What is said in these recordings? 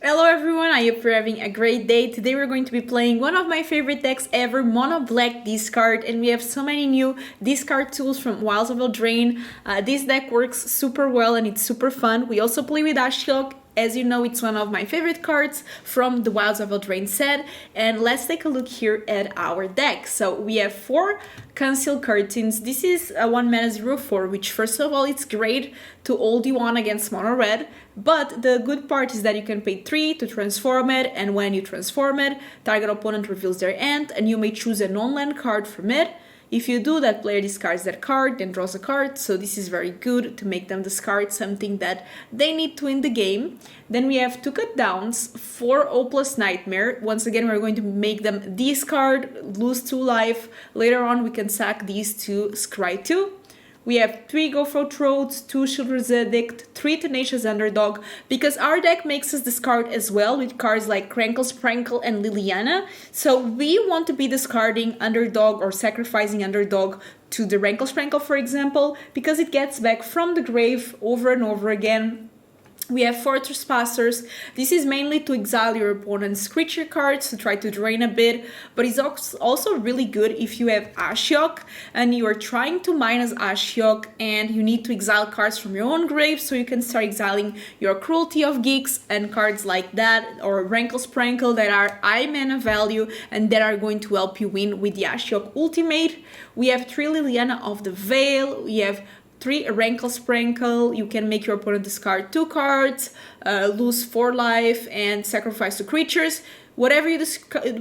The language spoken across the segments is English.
Hello everyone, I hope you're having a great day. Today we're going to be playing one of my favorite decks ever, Mono Black Discard, and we have so many new discard tools from Wilds of Eldraine. This deck works super well and it's super fun. We also play with Ashiok. As you know, it's one of my favorite cards from the Wilds of Eldraine set. And let's take a look here at our deck. So we have 4 Concealing Curtains. This is a 1 mana 0/4, which first of all, it's great to hold you on against mono red. But the good part is that you can pay 3 to transform it, and when you transform it, target opponent reveals their hand, and you may choose a non-land card from it. If you do, that player discards that card, then draws a card, so this is very good to make them discard something that they need to win the game. Then we have 2 cut downs, 4 O+ Nightmare. Once again, we're going to make them discard, lose 2 life. Later on, we can sack these to scry 2. We have 3 Go for Throats, 2 Sheoldred's Edict, 3 Tenacious Underdog, because our deck makes us discard as well with cards like Rankle, and Liliana. So we want to be discarding Underdog or sacrificing Underdog to the Rankle, for example, because it gets back from the grave over and over again. We have 4 Trespassers. This is mainly to exile your opponent's creature cards to try to drain a bit, but it's also really good if you have Ashiok and you are trying to minus Ashiok and you need to exile cards from your own grave, so you can start exiling your Cruelty of Gix and cards like that, or Rankle that are high mana value and that are going to help you win with the Ashiok ultimate. We have 3 Liliana of the Veil. We have 3 Rankle. You can make your opponent discard 2 cards, lose 4 life, and sacrifice 2 creatures. Whatever you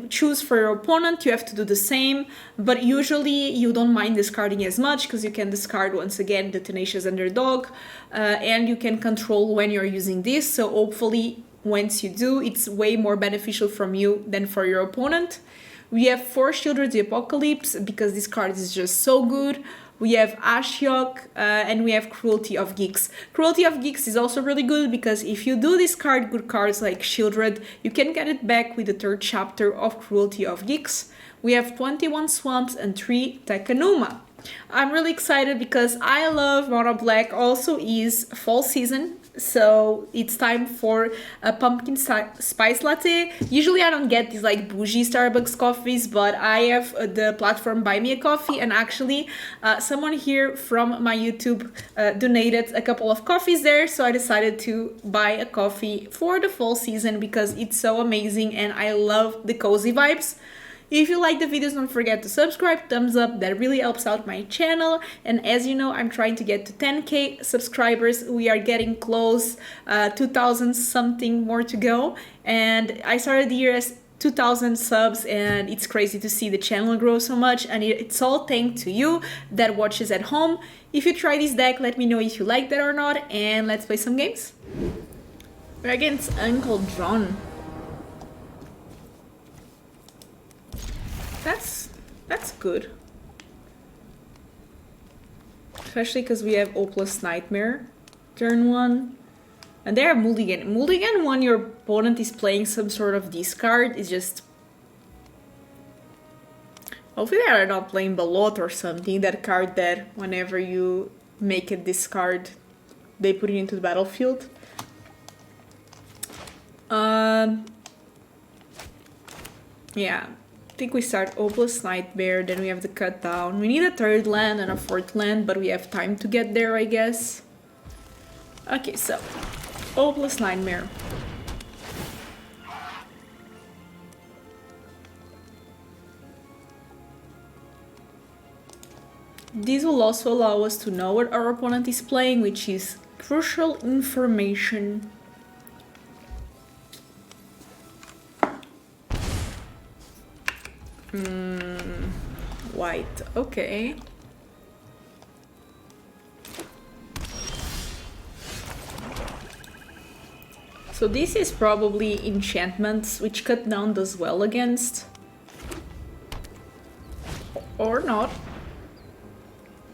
choose for your opponent, you have to do the same, but usually you don't mind discarding as much because you can discard once again the Tenacious Underdog, and you can control when you're using this, so hopefully once you do, it's way more beneficial from you than for your opponent. We have 4 Sheoldred the Apocalypse because this card is just so good. We have Ashiok, and we have Cruelty of Gix. Cruelty of Gix is also really good because if you do discard good cards like Sheoldred, you can get it back with the 3rd chapter of Cruelty of Gix. We have 21 Swamps and 3 Takenuma. I'm really excited because I love Mono Black, also is fall season. So it's time for a pumpkin spice latte. Usually I don't get these like bougie Starbucks coffees, but I have the platform Buy Me a Coffee, and actually someone here from my YouTube donated a couple of coffees there, so I decided to buy a coffee for the fall season because it's so amazing and I love the cozy vibes. If you like the videos, don't forget to subscribe, thumbs up, that really helps out my channel. And as you know, I'm trying to get to 10k subscribers. We are getting close, 2,000 something more to go. And I started the year as 2,000 subs, and it's crazy to see the channel grow so much, and it's all thanks to you that watches at home. If you try this deck, let me know if you like that or not, and let's play some games. We're against Uncle John. That's good. Especially because we have O+ Nightmare. Turn 1. And they are mulligan. Mulligan when your opponent is playing some sort of discard is just... Hopefully they are not playing Balot or something. That card that whenever you make it discard, they put it into the battlefield. Yeah. I think we start O+ Nightmare, then we have the cut down. We need a 3rd land and a 4th land, but we have time to get there, I guess. Okay, so O+ Nightmare. This will also allow us to know what our opponent is playing, which is crucial information. White, okay. So this is probably enchantments, which cut down does well against. Or not.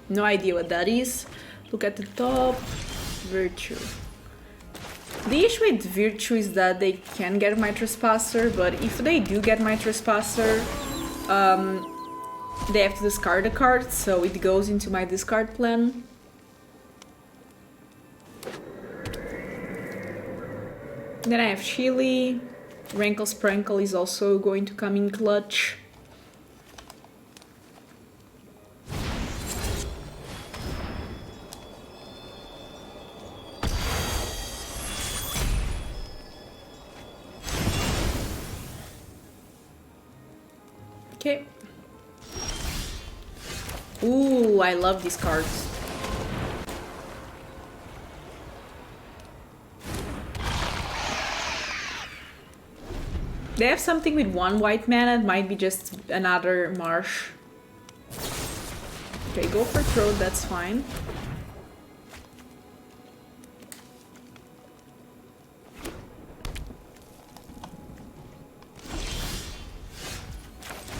No idea what that is. Look at the top. Virtue. The issue with Virtue is that they can get my Trespasser, but if they do get my Trespasser, they have to discard a card, so it goes into my discard plan. Then I have Chili. Rankle Sprankle is also going to come in clutch. Okay. Ooh, I love these cards. They have something with 1 white mana, it might be just another marsh. Okay, go for throat, that's fine.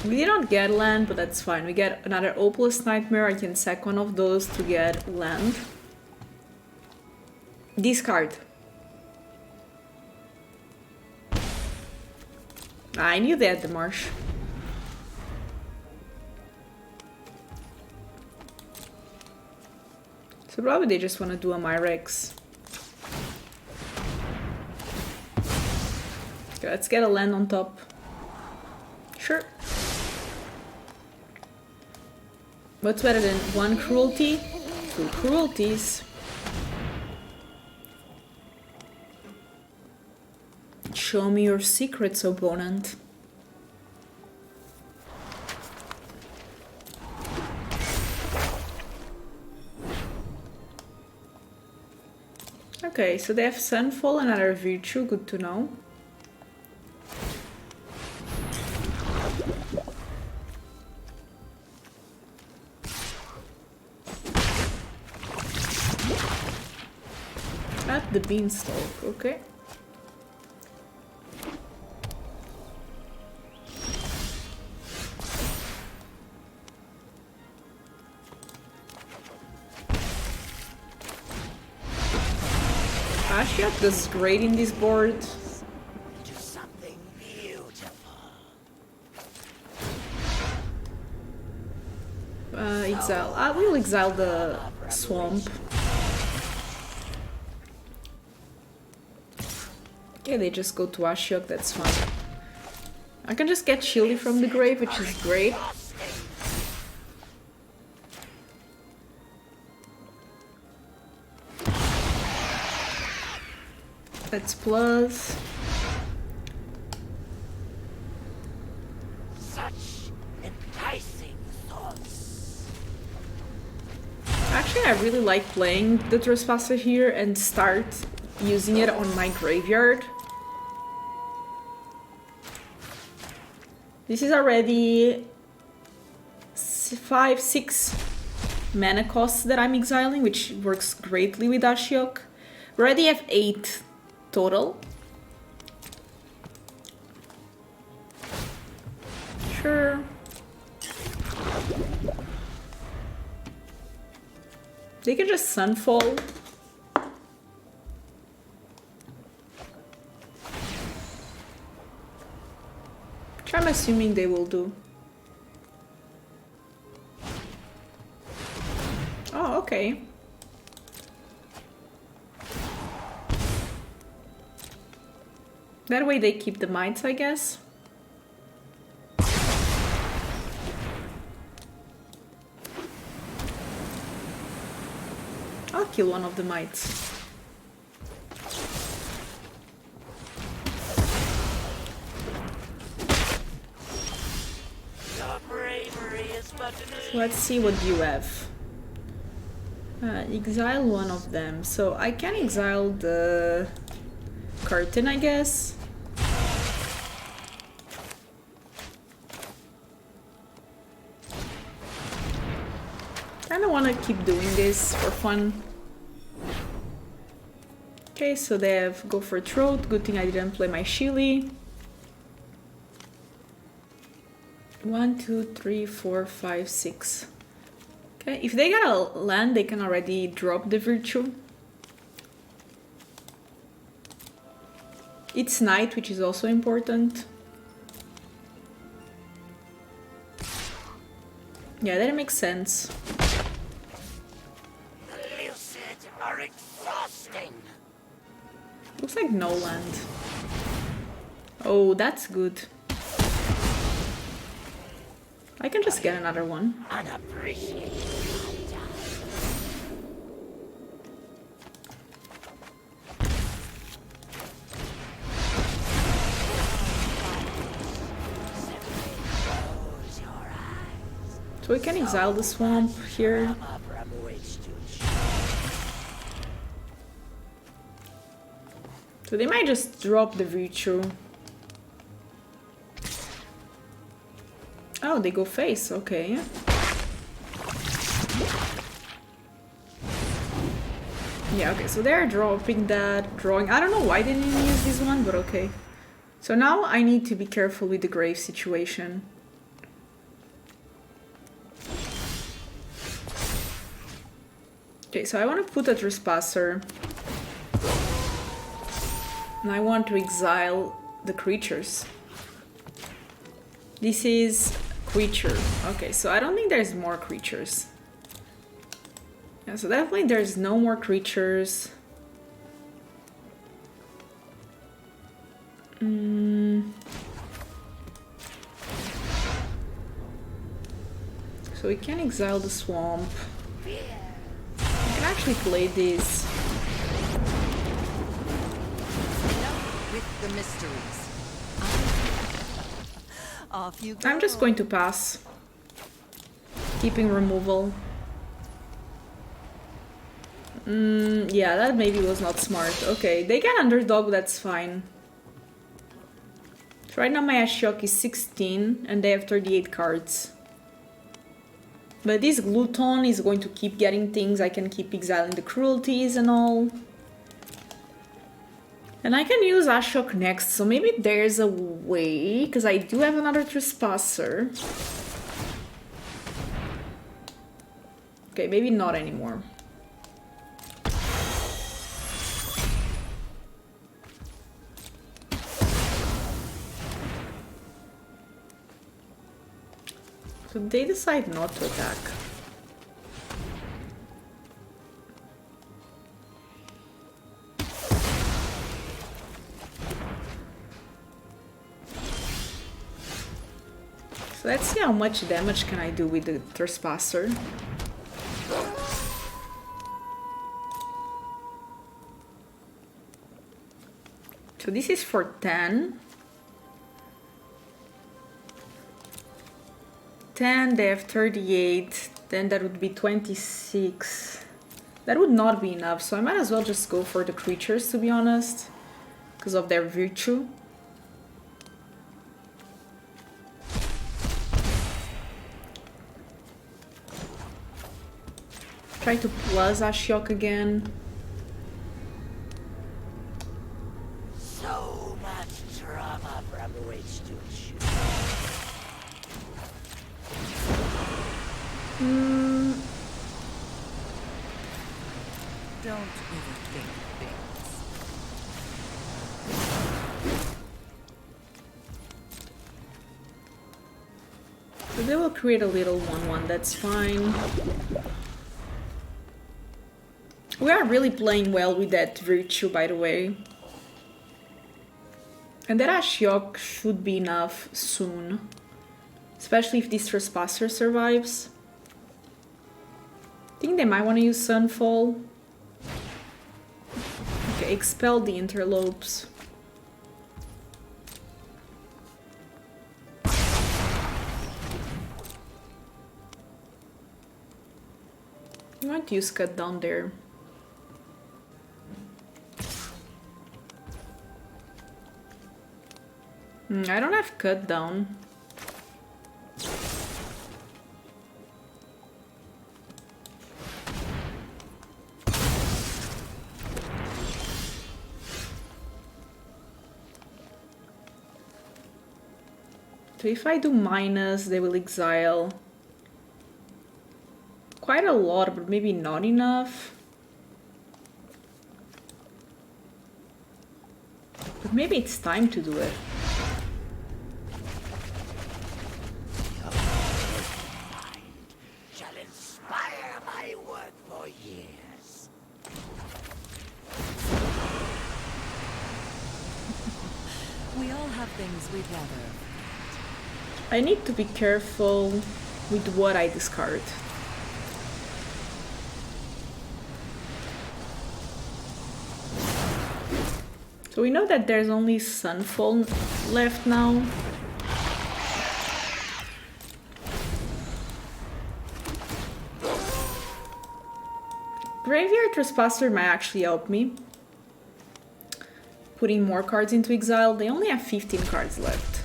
We did not get land, but that's fine. We get another Opal's Nightmare, I can sack one of those to get land. Discard. I knew they had the marsh. So probably they just want to do a Mirex. Okay, let's get a land on top. Sure. What's better than 1 cruelty? 2 cruelties. Show me your secrets, opponent. Okay, so they have Sunfall, another Virtue, good to know. At the Beanstalk, okay. Ashiok does great in this board. Do something beautiful. Exile. I will exile the swamp. Okay, they just go to Ashiok, that's fine. I can just get Chili from the grave, which is great. That's plus. Such enticing thoughts. Actually, I really like playing the Trespasser here and start using it on my graveyard. This is already 5, 6 mana costs that I'm exiling, which works greatly with Ashiok. We already have 8 total. Sure. They can just Sunfall. Which I'm assuming they will do. Oh, okay. That way they keep the mites, I guess. I'll kill one of the mites. Your bravery is but So let's see what you have. Exile one of them. So I can exile the curtain, I guess. Kinda wanna keep doing this for fun. Okay, so they have Go for Throat. Good thing I didn't play my Shili. 1, 2, 3, 4, 5, 6. Okay, if they get a land, they can already drop the Virtue. It's night, which is also important. Yeah, that makes sense. The lucid are exhausting. Looks like no land. Oh, that's good. I can just get another one. Unappreciated. So we can exile the swamp here. So they might just drop the virtue. Oh, they go face, okay. Yeah, okay, so they're dropping that, drawing. I don't know why they didn't use this one, but okay. So now I need to be careful with the grave situation. Okay, so I want to put a Trespasser. And I want to exile the creatures. This is creature. Okay, so I don't think there's more creatures. Yeah, so definitely there's no more creatures. So we can exile the swamp. We can actually play this. With the mysteries. Off you go. I'm just going to pass. Keeping removal. Yeah, that maybe was not smart. Okay, they can underdog, that's fine. So right now my Ashiok is 16 and they have 38 cards. But this Glutton is going to keep getting things. I can keep exiling the cruelties and all. And I can use Ashiok next, so maybe there's a way, because I do have another Trespasser. Okay, maybe not anymore. So they decide not to attack. So let's see how much damage can I do with the Trespasser. So this is for 10. 10, they have 38, then that would be 26. That would not be enough, so I might as well just go for the creatures, to be honest, because of their virtue. Try to plus Ashiok again. So much drama from which to choose. Don't overthink things. So they will create a little 1/1, that's fine. We are really playing well with that virtue, by the way. And that Ashiok should be enough soon. Especially if this Trespasser survives. I think they might want to use Sunfall. Okay, expel the interlopes. I'm going to use Cut Down there. I don't have Cut Down. So if I do minus, they will exile quite a lot, but maybe not enough. But maybe it's time to do it. We all have things we'd rather. I need to be careful with what I discard. So we know that there's only Sunfall left now. Graveyard Trespasser might actually help me. Putting more cards into exile. They only have 15 cards left.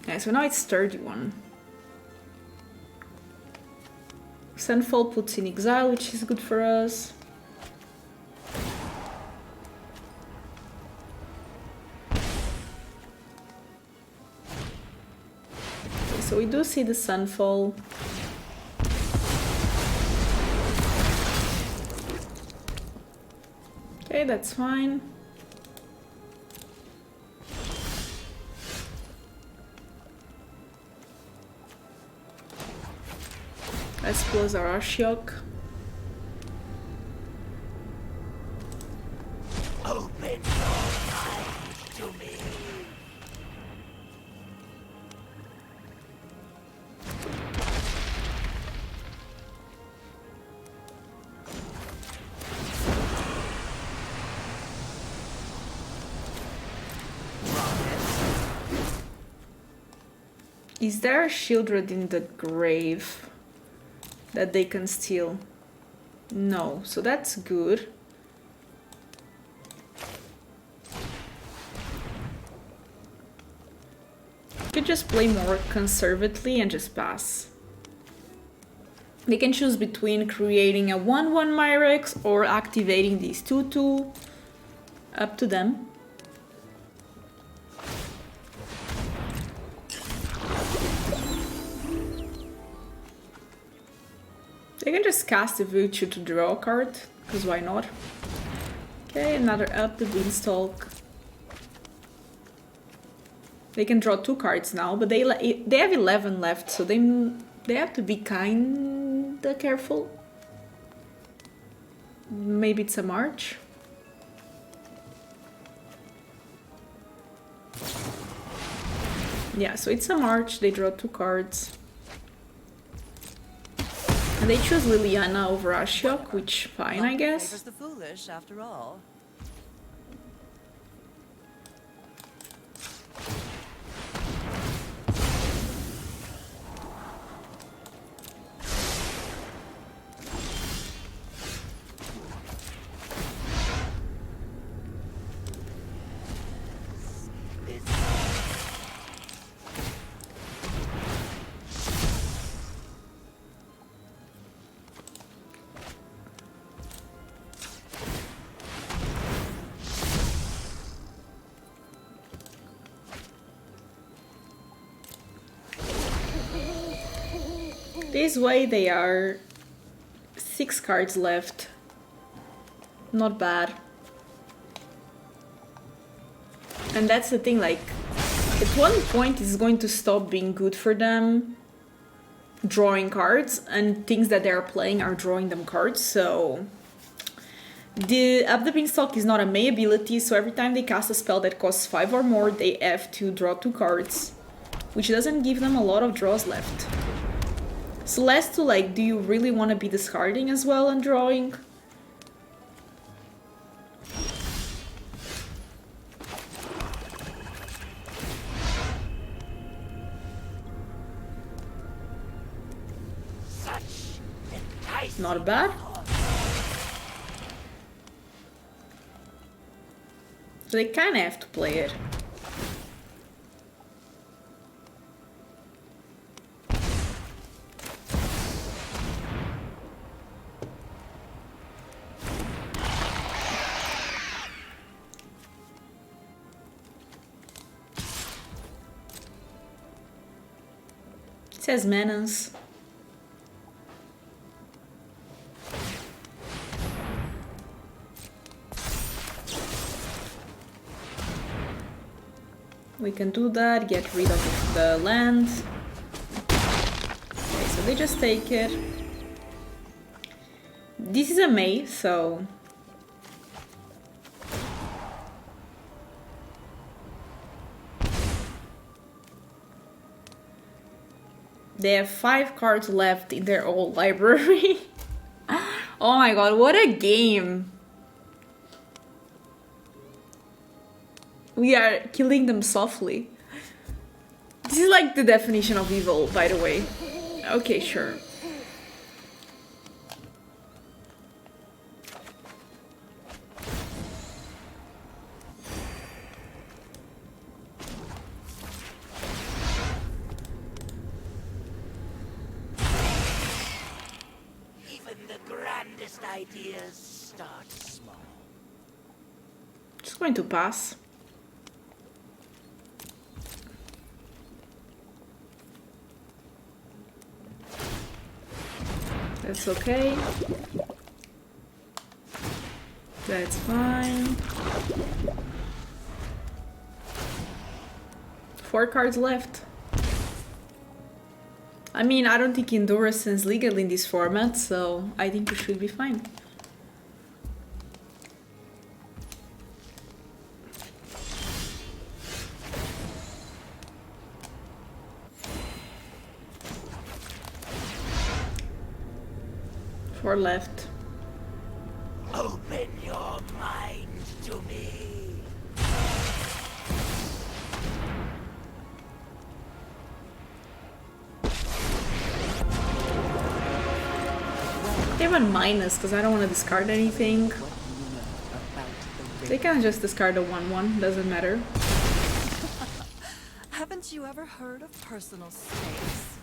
Okay, so now it's 31. Sunfall puts in exile, which is good for us. Okay, so we do see the Sunfall. Okay, that's fine. Let's close our Ashiok. Open your eyes to me. Is there a Sheoldred in the grave that they can steal? No, so that's good. Could just play more conservatively and just pass. They can choose between creating a 1/1 Mirex or activating these 2/2. Up to them. They can just cast a Virtue to draw a card, because why not? Okay, another Up the Beanstalk. They can draw 2 cards now, but they have 11 left, so they have to be kinda careful. Maybe it's a March. Yeah, so it's a March, they draw 2 cards. And they choose Liliana over Ashiok, which fine, I guess. Favors the foolish, after all. This way they are 6 cards left. Not bad. And that's the thing, like, at one point it's going to stop being good for them drawing cards, and things that they're playing are drawing them cards, so the Up the Beanstalk is not a May ability, so every time they cast a spell that costs 5 or more, they have to draw 2 cards, which doesn't give them a lot of draws left. So less to like, do you really want to be discarding as well and drawing? Not bad. So they kind of have to play it. It says menace. We can do that, get rid of the land. Okay, so they just take it. This is a May, so They have 5 cards left in their old library. Oh my god, what a game! We are killing them softly. This is like the definition of evil, by the way. Okay, sure. Even the grandest ideas start small. Just going to pass. That's okay. That's fine. 4 cards left. I mean, I don't think Endurance is legal in this format, so I think we should be fine. Four left. Open your mind to me. They have a minus because I don't want to discard anything. What do you know about the They can just discard a 1/1, doesn't matter. Haven't you ever heard of personal space?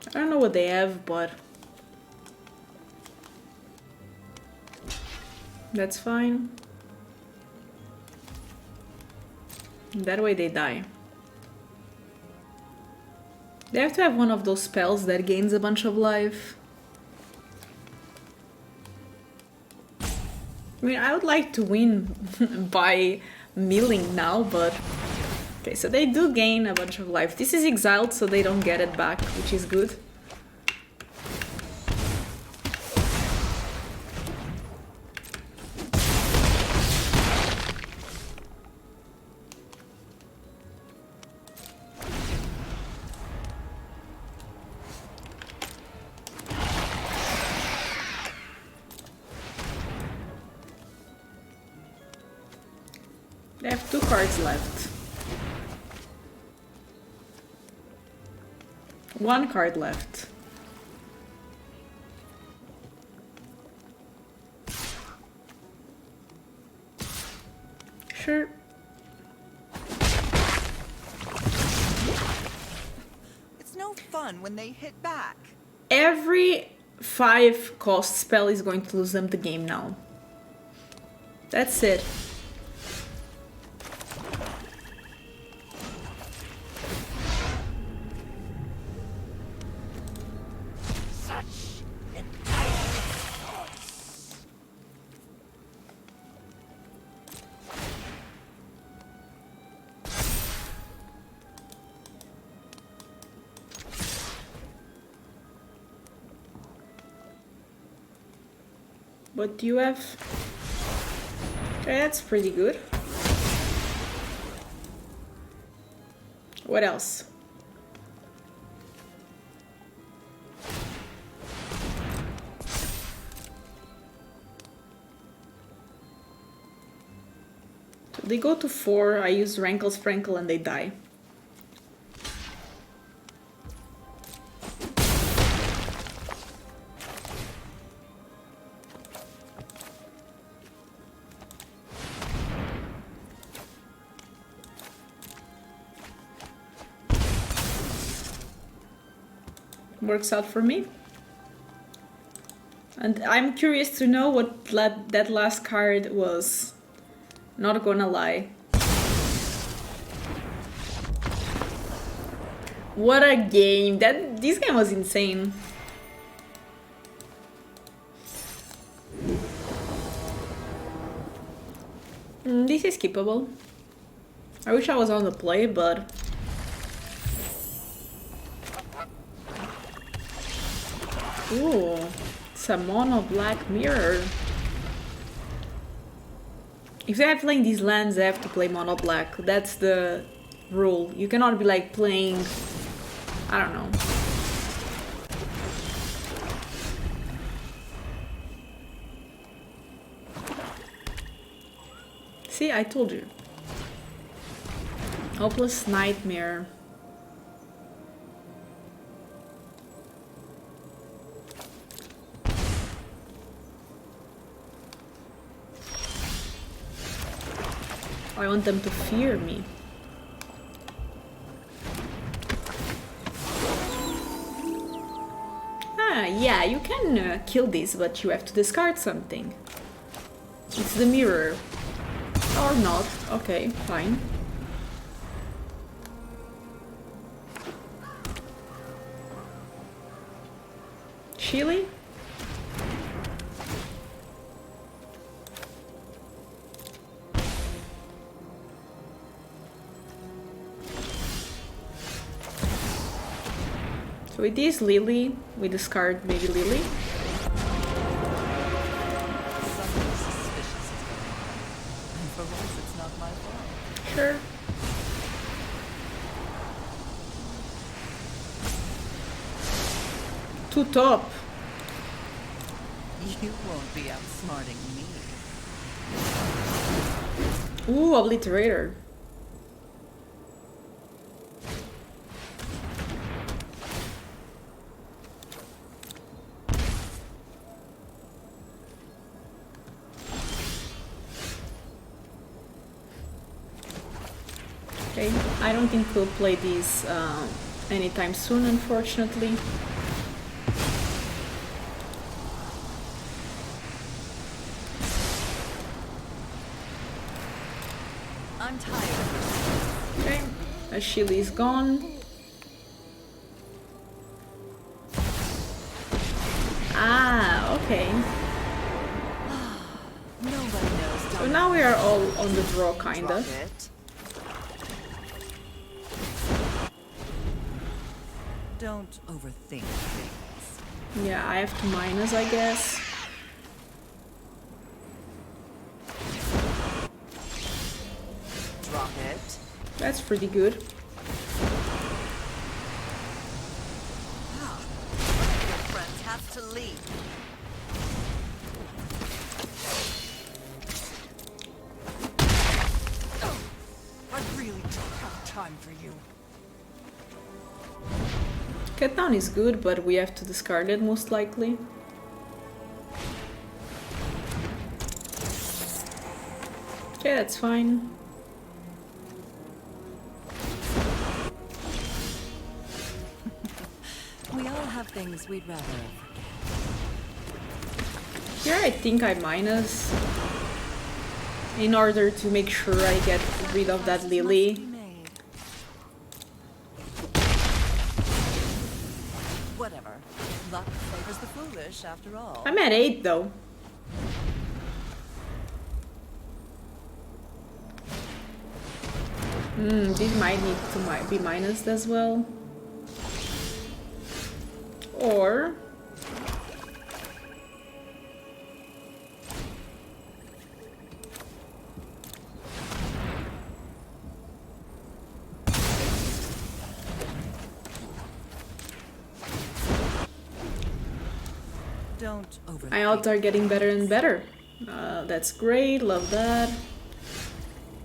I don't know what they have, but that's fine. That way they die. They have to have one of those spells that gains a bunch of life. I mean, I would like to win by milling now, but... Okay, so they do gain a bunch of life. This is exiled, so they don't get it back, which is good. They have 2 cards left. 1 card left. Sure. It's no fun when they hit back. Every 5 cost spell is going to lose them the game now. That's it. What do you have? Okay, that's pretty good. What else? So they go to 4, I use Rankle, Sprankle, and they die. Works out for me. And I'm curious to know what that last card was. Not gonna lie. What a game. This game was insane. This is skippable. I wish I was on the play, but... Ooh, It's a mono black mirror. If they are playing these lands, they have to play mono black. That's the rule. You cannot be like playing, I don't know. See, I told you. Hopeless Nightmare. I want them to fear me. Ah, yeah, you can kill this, but you have to discard something. It's the mirror. Or not. Okay, fine. Chili? So it is Lily. We discard maybe Lily. Something suspicious is going on. And for once, it's not my fault. Sure. Two top. You won't be outsmarting me. Ooh, Obliterator. Okay, I don't think we'll play these anytime soon, unfortunately. I'm tired. Okay, Ashili is gone. Ah, okay. Nobody knows. So now we are all on the draw, kinda. Drop it. Don't overthink things. Yeah, I have to minus, I guess. Drop it. That's pretty good. Your friends have to leave. I really don't have time for you. Cut down is good, but we have to discard it most likely. Okay, that's fine. We all have things we'd rather forget. Here I think I minus in order to make sure I get rid of that Lily. Whatever. Luck favors the foolish, after all. I'm at 8 though. This might need to be minused as well. Or... Don't overthink. my odds are getting better and better. That's great, love that.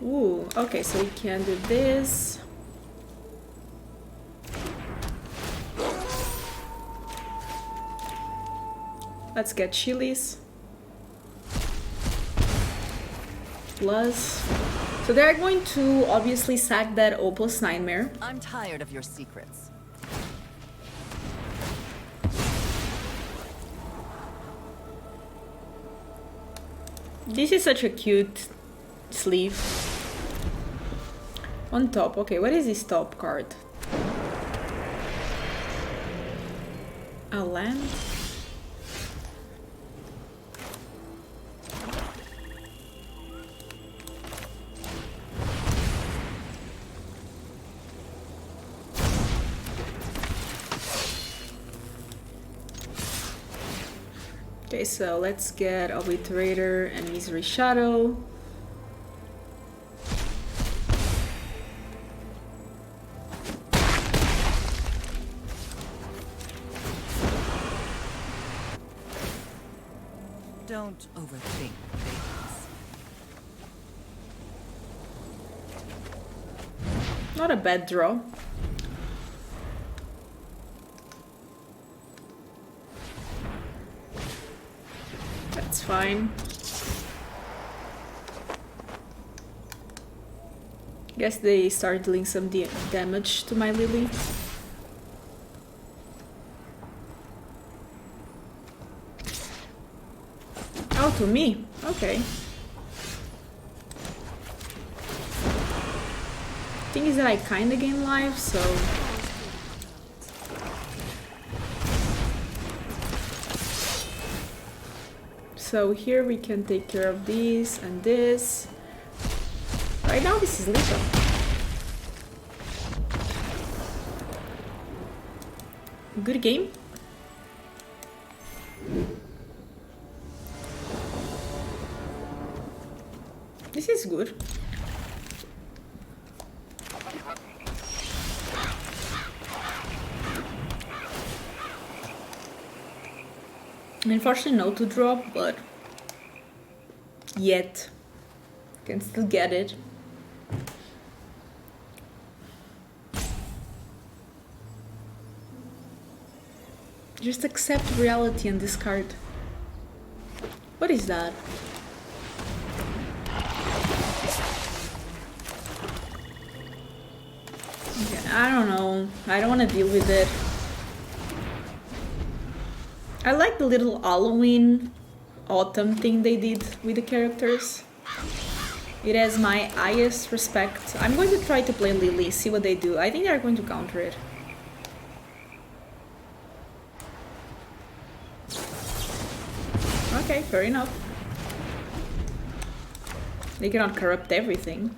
Ooh, okay, so we can do this. Let's get chilies. Plus. So they're going to obviously sack that Opus Nightmare. I'm tired of your secrets. This is such a cute sleeve. On top, okay, what is this top card? A land? Okay, so let's get Obliterator and Misery Shadow. Don't overthink things. Not a bad draw. That's fine. Guess they start dealing some damage to my Lily. Oh, to me. Okay. Thing is that I kinda gain life, so... So here we can take care of this and this. Right now this is lethal. Good game. This is good. Unfortunately, no to drop, but yet can still get it. Just accept reality and discard. What is that? Okay, I don't know. I don't want to deal with it. I like the little Halloween autumn thing they did with the characters. It has my highest respect. I'm going to try to play Lily, see what they do. I think they're going to counter it. Okay, fair enough. They cannot corrupt everything.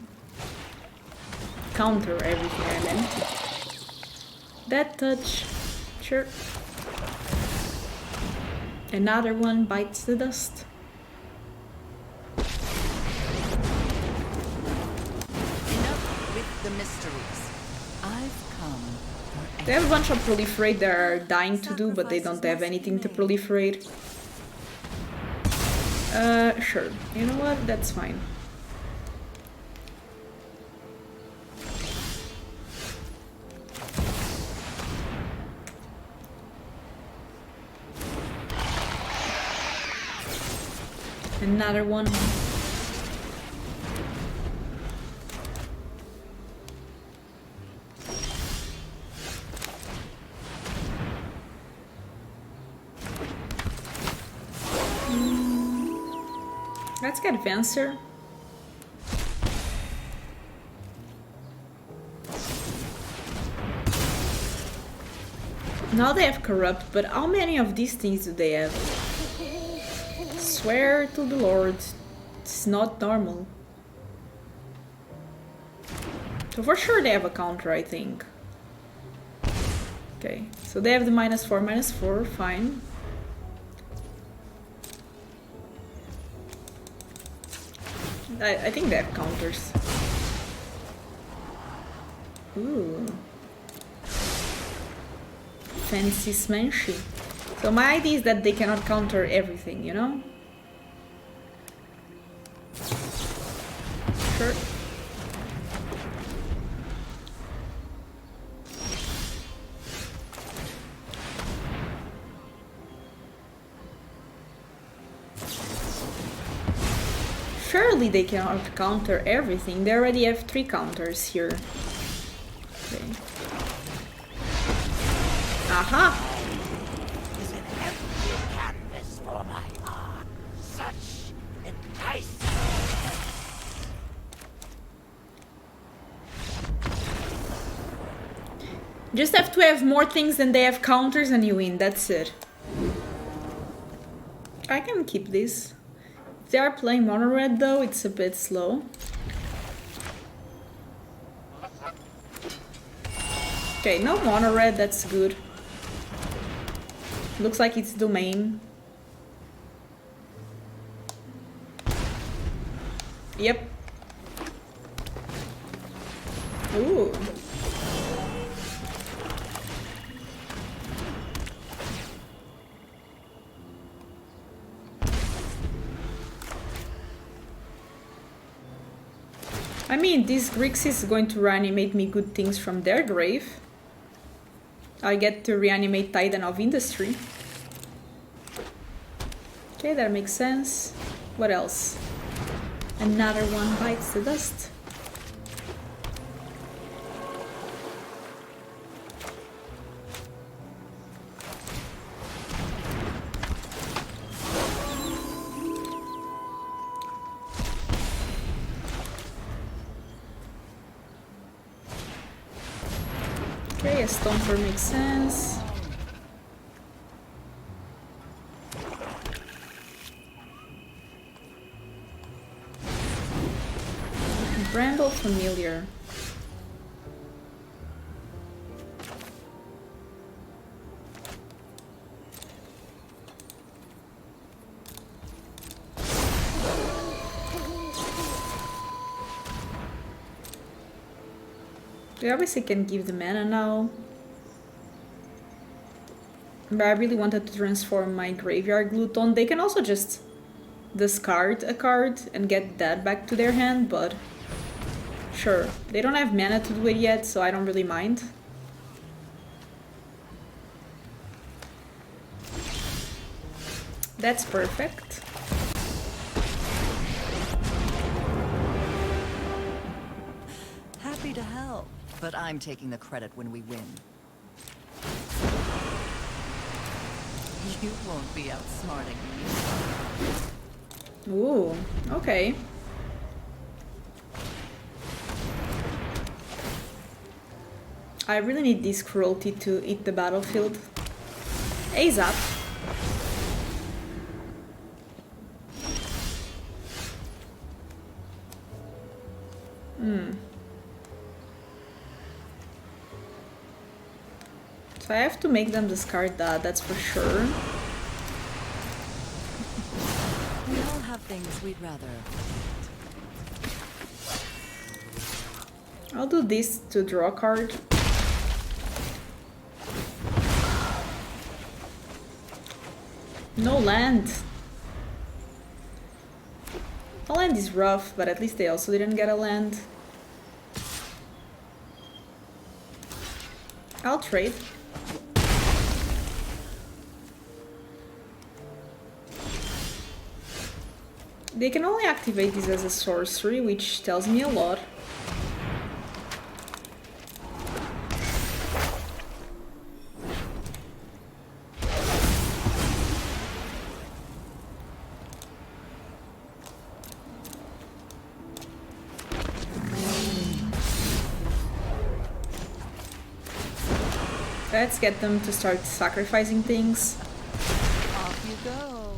Counter everything, I meant. That touch. Sure. Another one bites the dust. Enough with the mysteries. I've come for They have a bunch of proliferate that are dying to do, but they don't have anything to proliferate. Sure. You know what? That's fine. Another one. Let's get Advancer. Now they have Corrupt, but how many of these things do they have? Swear to the Lord, it's not normal. So for sure they have a counter, I think. Okay, so they have the -4/-4, fine. I think they have counters. Ooh. Fancy smanchy. So my idea is that they cannot counter everything, you know? Sure. Surely they cannot counter everything. They already have 3 counters here. Okay. Aha! Is an empty canvas for my art. Such enticing. Just have to have more things than they have counters and you win, that's it. I can keep this. If they are playing mono red though, it's a bit slow. Okay, no mono red, that's good. Looks like it's domain. Yep. Ooh. I mean, this Grix is going to reanimate me good things from their grave. I get to reanimate Titan of Industry. Okay, that makes sense. What else? Another one bites the dust. Okay, a Stomper makes sense. Bramble familiar. We obviously can give the mana now. But I really wanted to transform my Graveyard Gluton. They can also just discard a card and get that back to their hand, but sure. They don't have mana to do it yet, so I don't really mind. That's perfect. Happy to help, but I'm taking the credit when we win. You won't be outsmarting me. Ooh, okay. I really need this Cruelty to eat the battlefield. ASAP. So I have to make them discard that, that's for sure. We all have things we'd rather. I'll do this to draw a card. No land. The land is rough, but at least they also didn't get a land. I'll trade. They can only activate this as a sorcery, which tells me a lot. Let's get them to start sacrificing things. Off you go.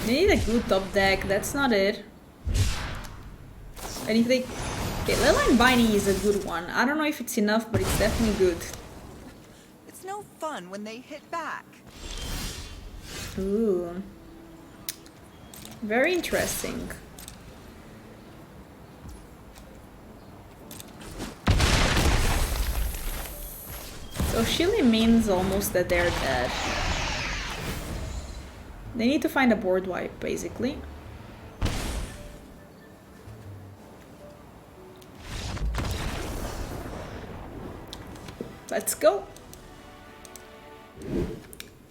They need a good top deck, that's not it. And if they... Okay, Leyline Binding is a good one. I don't know if it's enough, but it's definitely good. It's no fun when they hit back. Ooh. Very interesting. So Shili means almost that they're dead. They need to find a board wipe, basically. Let's go.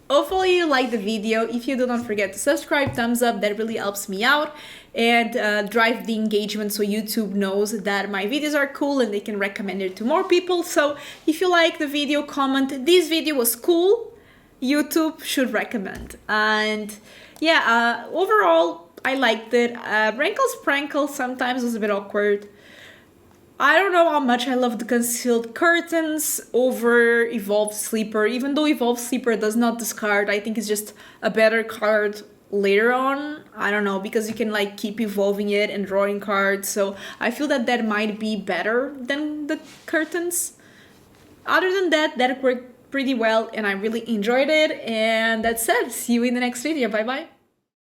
Hopefully you liked the video. If you do, don't forget to subscribe, thumbs up, that really helps me out. And drive the engagement so YouTube knows that my videos are cool and they can recommend it to more people. So if you like the video, comment, this video was cool, YouTube should recommend. And yeah, overall, I liked it. Rankle's Prankle sometimes was a bit awkward. I don't know how much I love the Concealed Curtains over Evolved Sleeper. Even though Evolved Sleeper does not discard, I think it's just a better card later on. I don't know, because you can like keep evolving it and drawing cards. So I feel that that might be better than the Curtains. Other than that, that worked pretty well and I really enjoyed it. And that's it. See you in the next video. Bye bye.